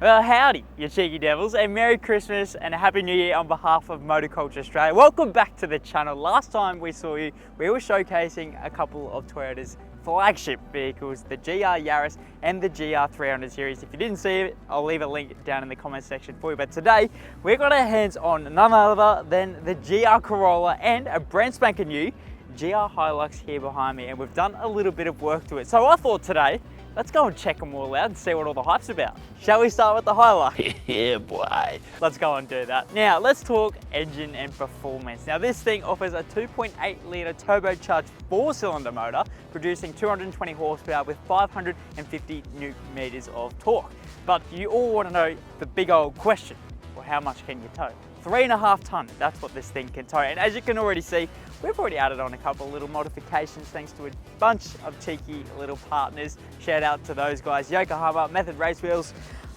Well, howdy, you cheeky devils, and Merry Christmas and a Happy New Year on behalf of Motorculture Australia. Welcome back to the channel. Last time we saw you, we were showcasing a couple of Toyota's flagship vehicles, the GR Yaris and the GR 300 series. If you didn't see it, I'll leave a link down in the comment section for you. But today, we've got our hands on none other than the GR Corolla and a brand spanking new GR HIlux here behind me, and we've done a little bit of work to it. So I thought today, let's go and check them all out and see what all the hype's about. Shall we start with the HIlux? Yeah, boy. Let's go and do that. Now, let's talk engine and performance. Now, this thing offers a 2.8 litre turbocharged 4-cylinder motor, producing 220 horsepower with 550 newton meters of torque. But you all want to know the big old question, well, how much can you tow? 3.5 tonne, that's what this thing can tow. And as you can already see, we've already added on a couple of little modifications thanks to a bunch of cheeky little partners. Shout out to those guys, Yokohama, Method Race Wheels,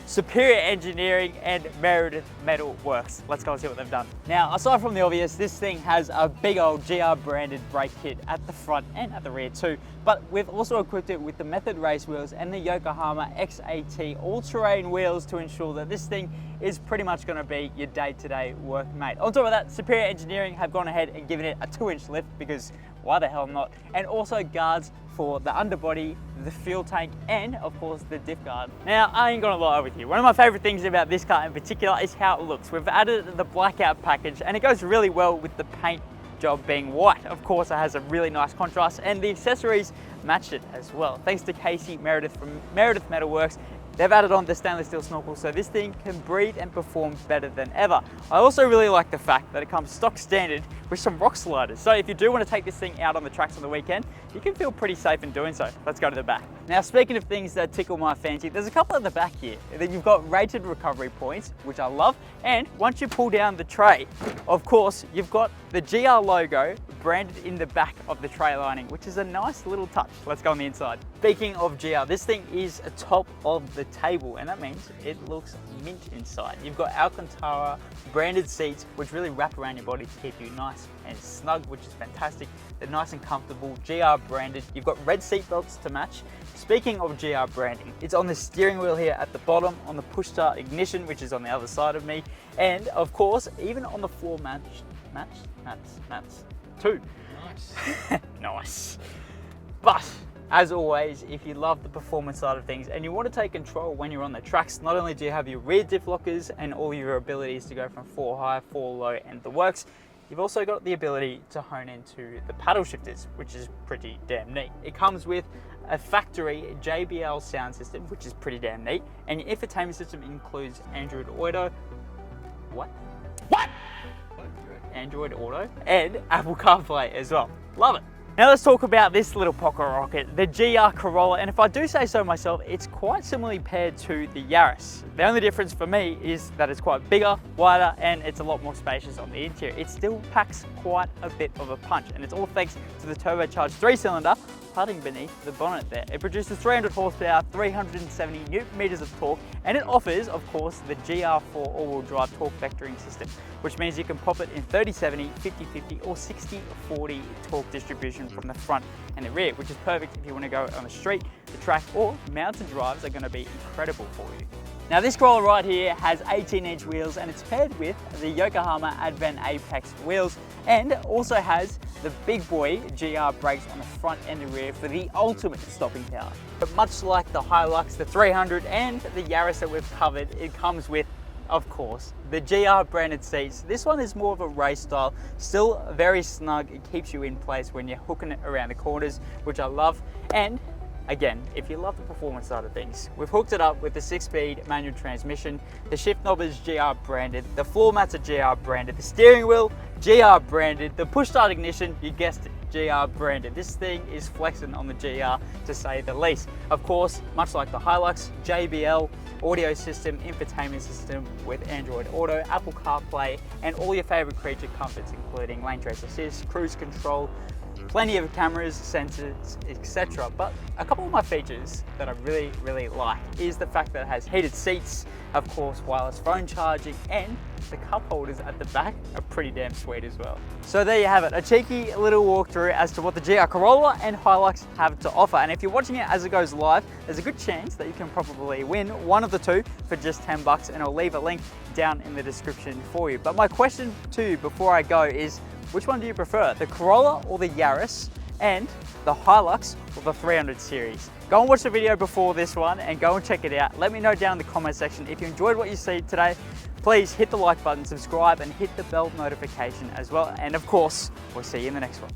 Superior Engineering and Meredith Metalworks. Let's go and see what they've done. Now, aside from the obvious, this thing has a big old GR branded brake kit at the front and at the rear too, but we've also equipped it with the Method Race Wheels and the Yokohama XAT all-terrain wheels to ensure that this thing is pretty much going to be your day-to-day workmate. On top of that, Superior Engineering have gone ahead and given it a 2-inch lift, because why the hell not, and also guards for the underbody, the fuel tank, and of course the diff guard. Now, I ain't gonna lie with you, one of my favorite things about this car in particular is how it looks. We've added the blackout package and it goes really well with the paint job being white. Of course, it has a really nice contrast and the accessories match it as well. Thanks to Casey Meredith from Meredith Metalworks, they've added on the stainless steel snorkel so this thing can breathe and perform better than ever. I also really like the fact that it comes stock standard with some rock sliders. So if you do want to take this thing out on the tracks on the weekend, you can feel pretty safe in doing so. Let's go to the back. Now, speaking of things that tickle my fancy, there's a couple at the back here. Then you've got rated recovery points, which I love. And once you pull down the tray, of course, you've got the GR logo branded in the back of the tray lining, which is a nice little touch. Let's go on the inside. Speaking of GR, this thing is atop of the table, and that means it looks mint inside. You've got Alcantara branded seats, which really wrap around your body to keep you nice and snug, which is fantastic. They're nice and comfortable, GR branded. You've got red seat belts to match. Speaking of GR branding, it's on the steering wheel here at the bottom, on the push start ignition, which is on the other side of me, and of course, even on the floor mats too. Nice. Nice. But as always, if you love the performance side of things and you want to take control when you're on the tracks, not only do you have your rear diff lockers and all your abilities to go from 4 high, 4 low and the works, you've also got the ability to hone into the paddle shifters, which is pretty damn neat. It comes with a factory JBL sound system, which is pretty damn neat, and your infotainment system includes Android Auto. What? Android Auto and Apple CarPlay as well. Love it. Now let's talk about this little pocket rocket, the GR Corolla, and if I do say so myself, it's quite similarly paired to the Yaris. The only difference for me is that it's quite bigger, wider, and it's a lot more spacious on the interior. It still packs quite a bit of a punch, and it's all thanks to the turbocharged 3-cylinder hiding beneath the bonnet there. It produces 300 horsepower, 370 newton meters of torque, and it offers, of course, the GR4 all-wheel drive torque vectoring system, which means you can pop it in 30-70, 50-50, or 60-40 torque distribution from the front and the rear, which is perfect if you want to go on the street, the track, or mountain drives are going to be incredible for you. Now, this Corolla right here has 18-inch wheels and it's paired with the Yokohama Advent Apex wheels, and also has the big boy GR brakes on the front and the rear for the ultimate stopping power. But much like the HIlux, the 300 and the Yaris that we've covered, it comes with, of course, the GR branded seats. This one is more of a race style, still very snug. It keeps you in place when you're hooking it around the corners, which I love. And again, if you love the performance side of things, we've hooked it up with the 6-speed manual transmission. The shift knob is GR branded, the floor mats are GR branded, the steering wheel, GR branded, the push start ignition, you guessed it, GR branded. This thing is flexing on the GR to say the least. Of course, much like the HIlux, JBL audio system, infotainment system with Android Auto, Apple CarPlay, and all your favorite creature comforts, including lane trace assist, cruise control, plenty of cameras, sensors, etc. But a couple of my features that I really like is the fact that it has heated seats, of course wireless phone charging, and the cup holders at the back are pretty damn sweet as well. So there you have it, a cheeky little walkthrough as to what the GR Corolla and Hilux have to offer. And if you're watching it as it goes live, there's a good chance that you can probably win one of the two for just 10 bucks, and I'll leave a link down in the description for you. But my question to you before I go is, which one do you prefer, the Corolla or the Yaris, and the Hilux or the 300 series? Go and watch the video before this one and go and check it out. Let me know down in the comment section if you enjoyed what you see today. Please hit the like button, subscribe, and hit the bell notification as well. And of course, we'll see you in the next one.